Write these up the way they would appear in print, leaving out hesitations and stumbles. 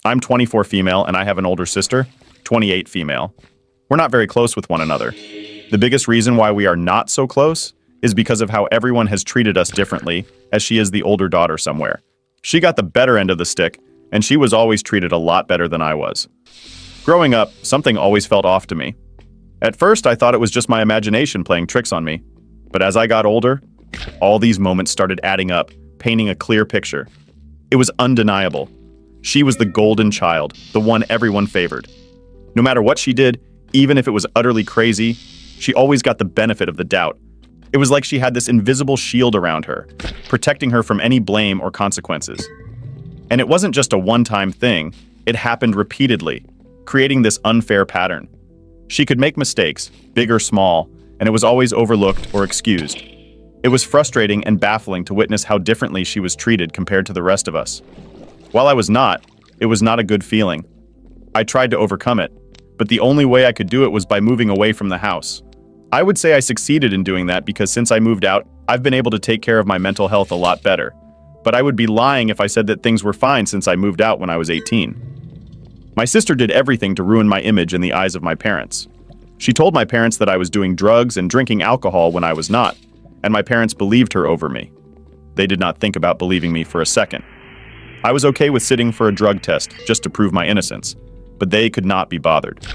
I'm 24 female and I have an older sister, 28 female. We're not very close with one another. The biggest reason why we are not so close is because of how everyone has treated us differently, as she is the older daughter somewhere. She got the better end of the stick, and she was always treated a lot better than I was. Growing up, something always felt off to me. At first, I thought it was just my imagination playing tricks on me. But as I got older, all these moments started adding up, painting a clear picture. It was undeniable. She was the golden child, the one everyone favored. No matter what she did, even if it was utterly crazy, she always got the benefit of the doubt. It was like she had this invisible shield around her, protecting her from any blame or consequences. And it wasn't just a one-time thing, it happened repeatedly, creating this unfair pattern. She could make mistakes, big or small, and it was always overlooked or excused. It was frustrating and baffling to witness how differently she was treated compared to the rest of us. While I was not, it was not a good feeling. I tried to overcome it, but the only way I could do it was by moving away from the house. I would say I succeeded in doing that because since I moved out, I've been able to take care of my mental health a lot better. But I would be lying if I said that things were fine since I moved out when I was 18. My sister did everything to ruin my image in the eyes of my parents. She told my parents that I was doing drugs and drinking alcohol when I was not, and my parents believed her over me. They did not think about believing me for a second. I was okay with sitting for a drug test just to prove my innocence, but they could not be bothered.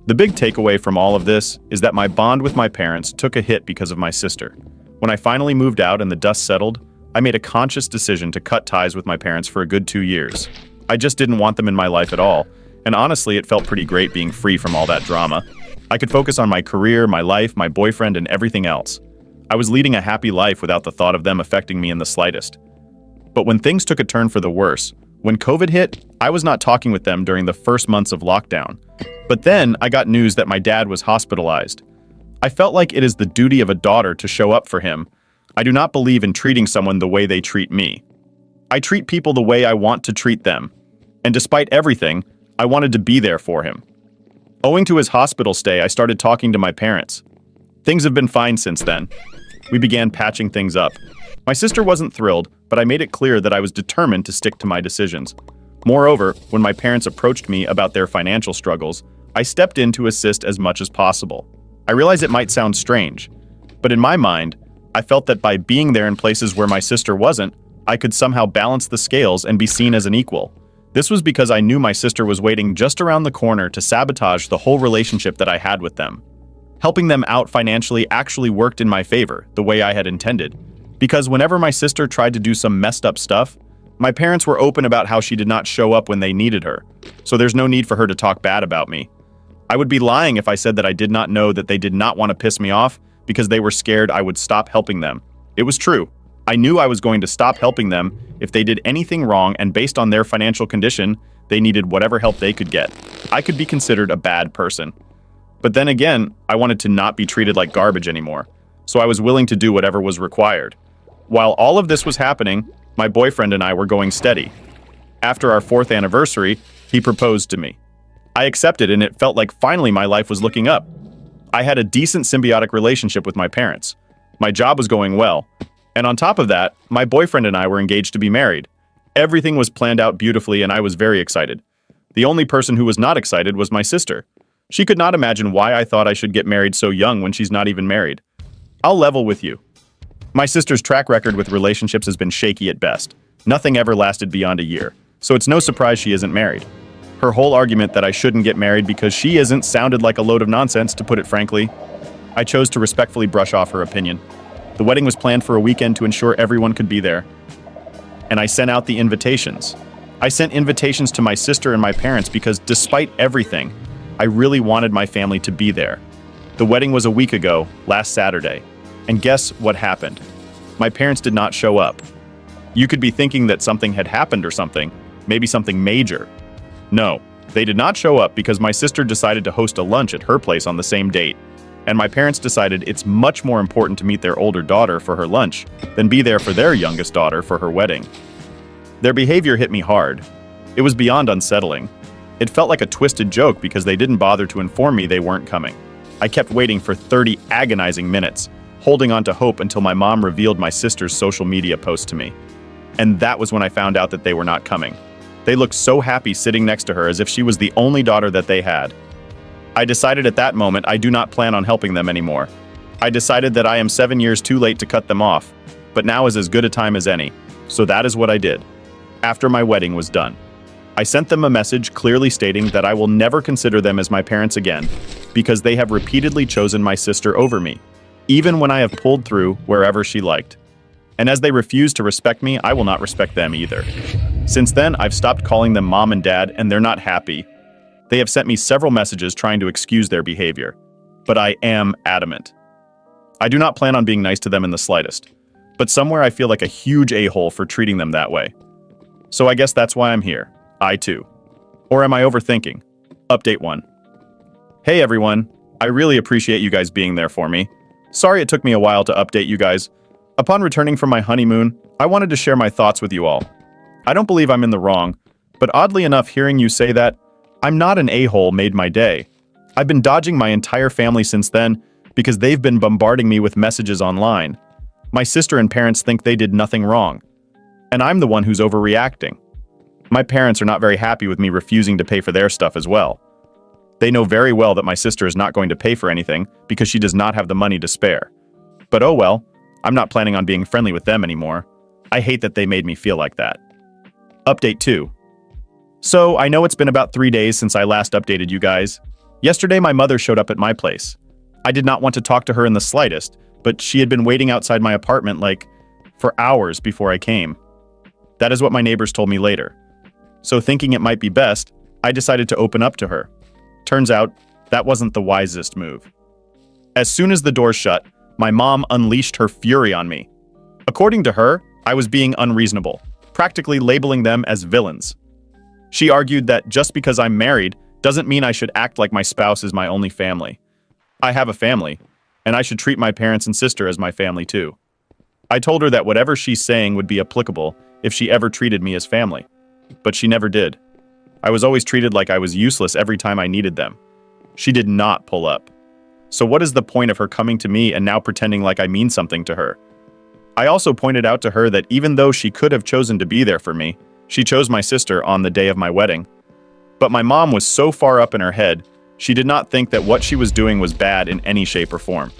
The big takeaway from all of this is that my bond with my parents took a hit because of my sister. When I finally moved out and the dust settled, I made a conscious decision to cut ties with my parents for a good 2 years. I just didn't want them in my life at all, and honestly, it felt pretty great being free from all that drama. I could focus on my career, my life, my boyfriend, and everything else. I was leading a happy life without the thought of them affecting me in the slightest. But when things took a turn for the worse, when COVID hit, I was not talking with them during the first months of lockdown. But then I got news that my dad was hospitalized. I felt like it is the duty of a daughter to show up for him. I do not believe in treating someone the way they treat me. I treat people the way I want to treat them. And despite everything, I wanted to be there for him. Owing to his hospital stay, I started talking to my parents. Things have been fine since then. We began patching things up. My sister wasn't thrilled, but I made it clear that I was determined to stick to my decisions. Moreover, when my parents approached me about their financial struggles, I stepped in to assist as much as possible. I realize it might sound strange, but in my mind, I felt that by being there in places where my sister wasn't, I could somehow balance the scales and be seen as an equal. This was because I knew my sister was waiting just around the corner to sabotage the whole relationship that I had with them. Helping them out financially actually worked in my favor, the way I had intended. Because whenever my sister tried to do some messed up stuff, my parents were open about how she did not show up when they needed her, so there's no need for her to talk bad about me. I would be lying if I said that I did not know that they did not want to piss me off because they were scared I would stop helping them. It was true. I knew I was going to stop helping them if they did anything wrong, and based on their financial condition, they needed whatever help they could get. I could be considered a bad person. But then again, I wanted to not be treated like garbage anymore, so I was willing to do whatever was required. While all of this was happening, my boyfriend and I were going steady. After our 4th anniversary, he proposed to me. I accepted, and it felt like finally my life was looking up. I had a decent symbiotic relationship with my parents. My job was going well. And on top of that, my boyfriend and I were engaged to be married. Everything was planned out beautifully, and I was very excited. The only person who was not excited was my sister. She could not imagine why I thought I should get married so young when she's not even married. I'll level with you. My sister's track record with relationships has been shaky at best. Nothing ever lasted beyond a year, so it's no surprise she isn't married. Her whole argument that I shouldn't get married because she isn't sounded like a load of nonsense, to put it frankly. I chose to respectfully brush off her opinion. The wedding was planned for a weekend to ensure everyone could be there. And I sent out the invitations. I sent invitations to my sister and my parents because despite everything, I really wanted my family to be there. The wedding was a week ago, last Saturday. And guess what happened? My parents did not show up. You could be thinking that something had happened or something, maybe something major. No, they did not show up because my sister decided to host a lunch at her place on the same date. And my parents decided it's much more important to meet their older daughter for her lunch than be there for their youngest daughter for her wedding. Their behavior hit me hard. It was beyond unsettling. It felt like a twisted joke because they didn't bother to inform me they weren't coming. I kept waiting for 30 agonizing minutes, holding on to hope until my mom revealed my sister's social media post to me. And that was when I found out that they were not coming. They looked so happy sitting next to her as if she was the only daughter that they had. I decided at that moment I do not plan on helping them anymore. I decided that I am 7 years too late to cut them off, but now is as good a time as any. So that is what I did. After my wedding was done, I sent them a message clearly stating that I will never consider them as my parents again because they have repeatedly chosen my sister over me, even when I have pulled through wherever she liked. And as they refuse to respect me, I will not respect them either. Since then, I've stopped calling them mom and dad, and they're not happy. They have sent me several messages trying to excuse their behavior, but I am adamant. I do not plan on being nice to them in the slightest, but somewhere I feel like a huge a-hole for treating them that way. So I guess that's why I'm here. I too. Or am I overthinking? Update 1. Hey everyone, I really appreciate you guys being there for me. Sorry it took me a while to update you guys. Upon returning from my honeymoon, I wanted to share my thoughts with you all. I don't believe I'm in the wrong, but oddly enough, hearing you say that, I'm not an a-hole made my day. I've been dodging my entire family since then because they've been bombarding me with messages online. My sister and parents think they did nothing wrong, and I'm the one who's overreacting. My parents are not very happy with me refusing to pay for their stuff as well. They know very well that my sister is not going to pay for anything because she does not have the money to spare. But oh well, I'm not planning on being friendly with them anymore. I hate that they made me feel like that. Update 2. So, I know it's been about 3 days since I last updated you guys. Yesterday, my mother showed up at my place. I did not want to talk to her in the slightest, but she had been waiting outside my apartment for hours before I came. That is what my neighbors told me later. So thinking it might be best, I decided to open up to her. Turns out, that wasn't the wisest move. As soon as the door shut, my mom unleashed her fury on me. According to her, I was being unreasonable, practically labeling them as villains. She argued that just because I'm married doesn't mean I should act like my spouse is my only family. I have a family, and I should treat my parents and sister as my family too. I told her that whatever she's saying would be applicable if she ever treated me as family, but she never did. I was always treated like I was useless every time I needed them. She did not pull up. So what is the point of her coming to me and now pretending like I mean something to her? I also pointed out to her that even though she could have chosen to be there for me, she chose my sister on the day of my wedding. But my mom was so far up in her head, she did not think that what she was doing was bad in any shape or form.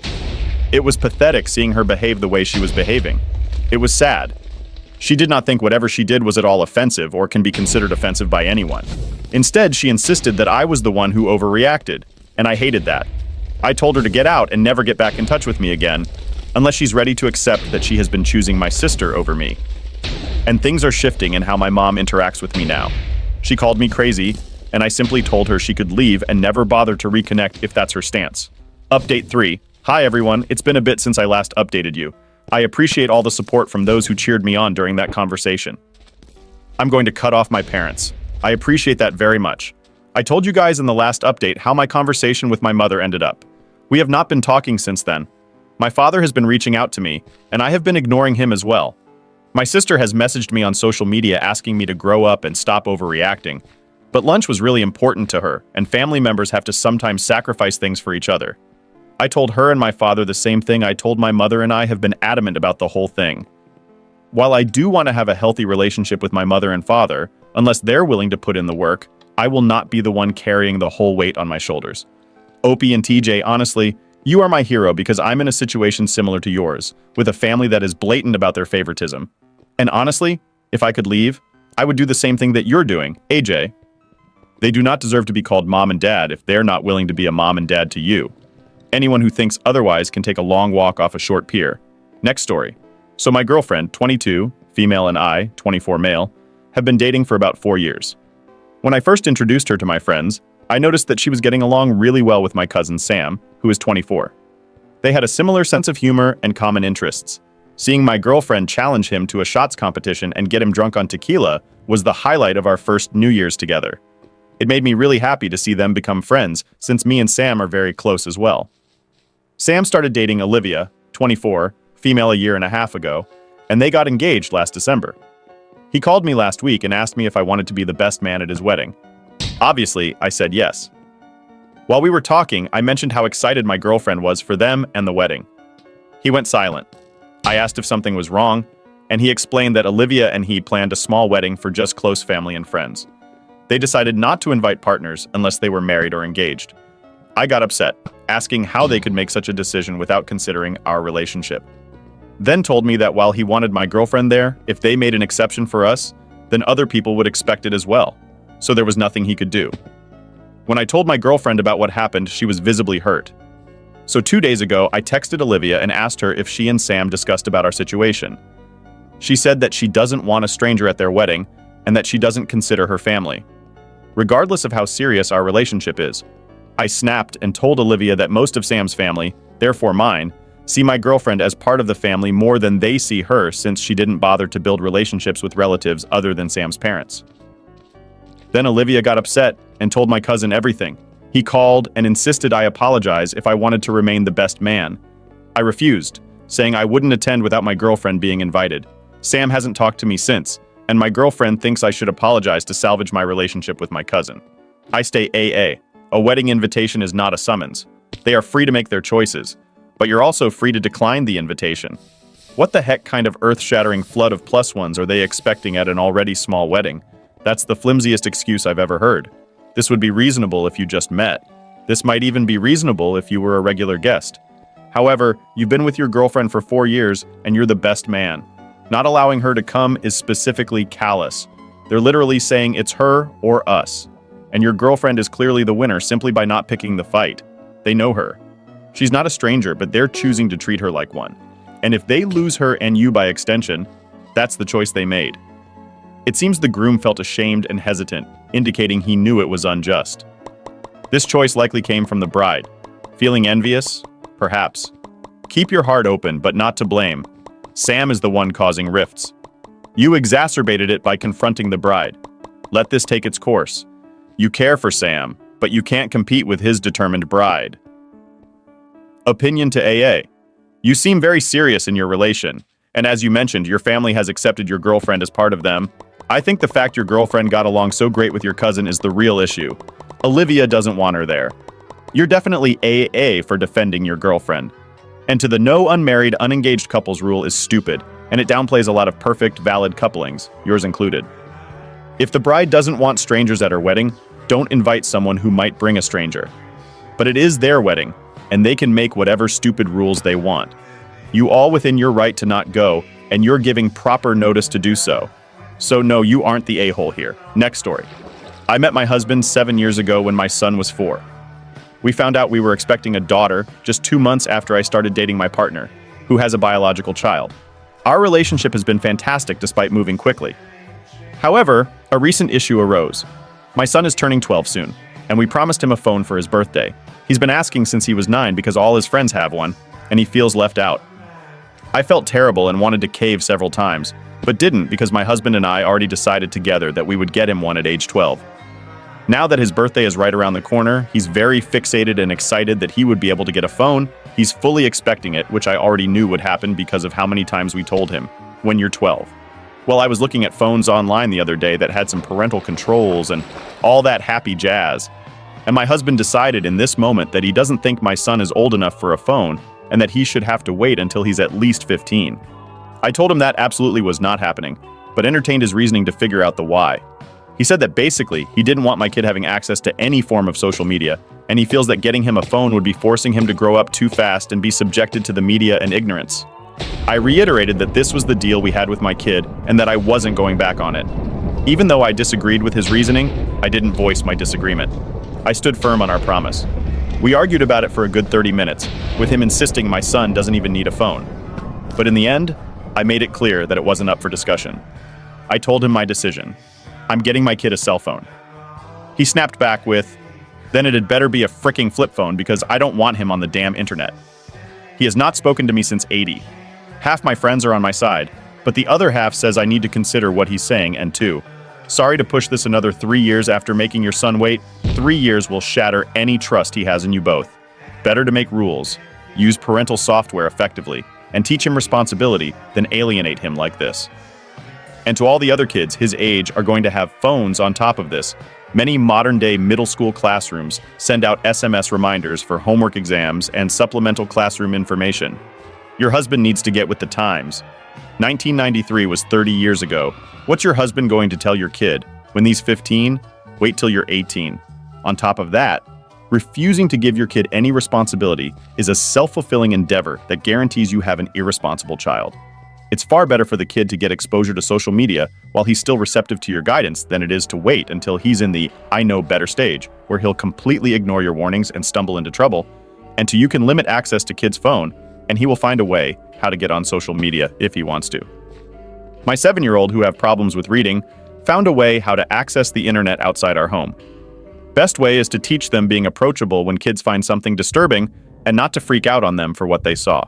It was pathetic seeing her behave the way she was behaving. It was sad. She did not think whatever she did was at all offensive or can be considered offensive by anyone. Instead, she insisted that I was the one who overreacted, and I hated that. I told her to get out and never get back in touch with me again, unless she's ready to accept that she has been choosing my sister over me. And things are shifting in how my mom interacts with me now. She called me crazy, and I simply told her she could leave and never bother to reconnect if that's her stance. Update 3. Hi everyone, it's been a bit since I last updated you. I appreciate all the support from those who cheered me on during that conversation. I'm going to cut off my parents. I appreciate that very much. I told you guys in the last update how my conversation with my mother ended up. We have not been talking since then. My father has been reaching out to me, and I have been ignoring him as well. My sister has messaged me on social media asking me to grow up and stop overreacting. But lunch was really important to her, and family members have to sometimes sacrifice things for each other. I told her and my father the same thing I told my mother, and I have been adamant about the whole thing. While I do want to have a healthy relationship with my mother and father, unless they're willing to put in the work, I will not be the one carrying the whole weight on my shoulders. Opie and TJ, honestly, you are my hero because I'm in a situation similar to yours, with a family that is blatant about their favoritism. And honestly, if I could leave, I would do the same thing that you're doing, AJ. They do not deserve to be called mom and dad if they're not willing to be a mom and dad to you. Anyone who thinks otherwise can take a long walk off a short pier. Next story. So my girlfriend, 22, female, and I, 24 male, have been dating for about 4 years. When I first introduced her to my friends, I noticed that she was getting along really well with my cousin Sam, who is 24. They had a similar sense of humor and common interests. Seeing my girlfriend challenge him to a shots competition and get him drunk on tequila was the highlight of our first New Year's together. It made me really happy to see them become friends, since me and Sam are very close as well. Sam started dating Olivia, 24, female a year and a half ago, and they got engaged last December. He called me last week and asked me if I wanted to be the best man at his wedding. Obviously, I said yes. While we were talking, I mentioned how excited my girlfriend was for them and the wedding. He went silent. I asked if something was wrong, and he explained that Olivia and he planned a small wedding for just close family and friends. They decided not to invite partners unless they were married or engaged. I got upset, asking how they could make such a decision without considering our relationship. Then told me that while he wanted my girlfriend there, if they made an exception for us, then other people would expect it as well, so there was nothing he could do. When I told my girlfriend about what happened, she was visibly hurt. So 2 days ago, I texted Olivia and asked her if she and Sam discussed about our situation. She said that she doesn't want a stranger at their wedding and that she doesn't consider her family. Regardless of how serious our relationship is, I snapped and told Olivia that most of Sam's family, therefore mine, see my girlfriend as part of the family more than they see her since she didn't bother to build relationships with relatives other than Sam's parents. Then Olivia got upset and told my cousin everything. He called and insisted I apologize if I wanted to remain the best man. I refused, saying I wouldn't attend without my girlfriend being invited. Sam hasn't talked to me since, and my girlfriend thinks I should apologize to salvage my relationship with my cousin. I stay AA. A wedding invitation is not a summons. They are free to make their choices, but you're also free to decline the invitation. What the heck kind of earth-shattering flood of plus ones are they expecting at an already small wedding? That's the flimsiest excuse I've ever heard. This would be reasonable if you just met. This might even be reasonable if you were a regular guest. However, you've been with your girlfriend for 4 years and you're the best man. Not allowing her to come is specifically callous. They're literally saying it's her or us. And your girlfriend is clearly the winner simply by not picking the fight. They know her. She's not a stranger, but they're choosing to treat her like one. And if they lose her and you by extension, that's the choice they made. It seems the groom felt ashamed and hesitant, indicating he knew it was unjust. This choice likely came from the bride. Feeling envious? Perhaps. Keep your heart open, but not to blame. Sam is the one causing rifts. You exacerbated it by confronting the bride. Let this take its course. You care for Sam, but you can't compete with his determined bride. Opinion to AA. You seem very serious in your relation, and as you mentioned, your family has accepted your girlfriend as part of them. I think the fact your girlfriend got along so great with your cousin is the real issue. Olivia doesn't want her there. You're definitely AA for defending your girlfriend. And to the no unmarried, unengaged couples rule is stupid, and it downplays a lot of perfect, valid couplings, yours included. If the bride doesn't want strangers at her wedding, don't invite someone who might bring a stranger. But it is their wedding, and they can make whatever stupid rules they want. You all within your right to not go, and you're giving proper notice to do so. So no, you aren't the a-hole here. Next story. I met my husband 7 years ago when my son was 4. We found out we were expecting a daughter just 2 months after I started dating my partner, who has a biological child. Our relationship has been fantastic despite moving quickly. However, a recent issue arose. My son is turning 12 soon, and we promised him a phone for his birthday. He's been asking since he was 9 because all his friends have one, and he feels left out. I felt terrible and wanted to cave several times, but didn't because my husband and I already decided together that we would get him one at age 12. Now that his birthday is right around the corner, he's very fixated and excited that he would be able to get a phone. He's fully expecting it, which I already knew would happen because of how many times we told him, when you're 12. Well, I was looking at phones online the other day that had some parental controls and all that happy jazz. And my husband decided in this moment that he doesn't think my son is old enough for a phone and that he should have to wait until he's at least 15. I told him that absolutely was not happening, but entertained his reasoning to figure out the why. He said that basically, he didn't want my kid having access to any form of social media, and he feels that getting him a phone would be forcing him to grow up too fast and be subjected to the media and ignorance. I reiterated that this was the deal we had with my kid and that I wasn't going back on it. Even though I disagreed with his reasoning, I didn't voice my disagreement. I stood firm on our promise. We argued about it for a good 30 minutes, with him insisting my son doesn't even need a phone. But in the end, I made it clear that it wasn't up for discussion. I told him my decision. I'm getting my kid a cell phone. He snapped back with, then it had better be a fricking flip phone because I don't want him on the damn internet. He has not spoken to me since '80. Half my friends are on my side, but the other half says I need to consider what he's saying, and 2. Sorry to push this another 3 years after making your son wait. 3 years will shatter any trust he has in you both. Better to make rules, use parental software effectively, and teach him responsibility than alienate him like this. And to all the other kids his age are going to have phones on top of this. Many modern-day middle school classrooms send out SMS reminders for homework exams and supplemental classroom information. Your husband needs to get with the times. 1993 was 30 years ago. What's your husband going to tell your kid? When he's 15, wait till you're 18. On top of that, refusing to give your kid any responsibility is a self-fulfilling endeavor that guarantees you have an irresponsible child. It's far better for the kid to get exposure to social media while he's still receptive to your guidance than it is to wait until he's in the I know better stage, where he'll completely ignore your warnings and stumble into trouble, and you can limit access to kid's phone, and he will find a way how to get on social media if he wants to. My 7-year-old, who have problems with reading, found a way how to access the internet outside our home. Best way is to teach them being approachable when kids find something disturbing and not to freak out on them for what they saw.